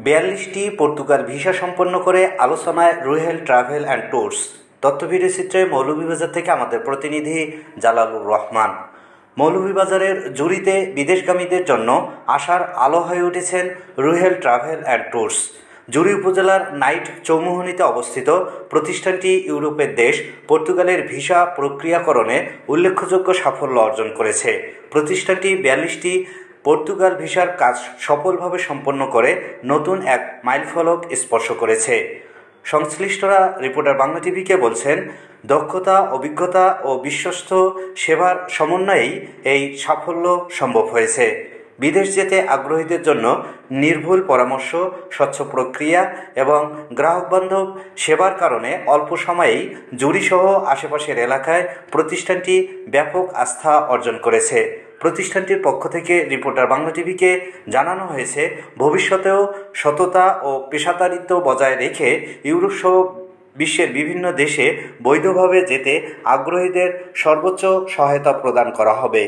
৪২টি Portugal visa সম্পন্ন করে আলোচনায় রুহেল ট্রাভেল অ্যান্ড ট্যুরস। তথ্য ভিডিওচিত্রে মৌলভীবাজার থেকে আমাদের প্রতিনিধি জালালুর রহমান। মৌলভীবাজারের জুরিতে বিদেশগামীদের জন্য আশার আলো হয়ে উঠেছেন রুহেল ট্রাভেল অ্যান্ড ট্যুরস। জুরি উপজেলার নাইট চৌমুহনীতে অবস্থিত প্রতিষ্ঠানটি ইউরোপের দেশ পর্তুগালের ভিসা প্রক্রিয়াকরণে উল্লেখযোগ্য সাফল্য অর্জন করেছে। প্রতিষ্ঠানটি ৪২টি পর্তুগাল ভিসার কাজ সফলভাবে সম্পন্ন করে নতুন এক মাইলফলক স্পর্শ করেছে। সংশ্লিষ্টরা রিপোর্টার বাংলা টিভিকে বলছেন, দক্ষতা, অভিজ্ঞতা ও বিশ্বস্ত সেবার সমন্বয়েই এই সাফল্য সম্ভব হয়েছে। বিদেশ যেতে আগ্রহীদের জন্য নির্ভুল পরামর্শ, স্বচ্ছ প্রক্রিয়া এবং গ্রাহকবান্ধব সেবার কারণে অল্প সময়েই জুরিসহ আশেপাশের এলাকায় প্রতিষ্ঠানটি ব্যাপক আস্থা অর্জন করেছে। প্রতিষ্ঠানটির পক্ষ থেকে রিপোর্টার বাংলা টিভিকে জানানো হয়েছে, ভবিষ্যতেও সততা ও পেশাদারিত্ব বজায় রেখে ইউরোপসহ বিশ্বের বিভিন্ন দেশে বৈধভাবে যেতে আগ্রহীদের সর্বোচ্চ সহায়তা প্রদান করা হবে।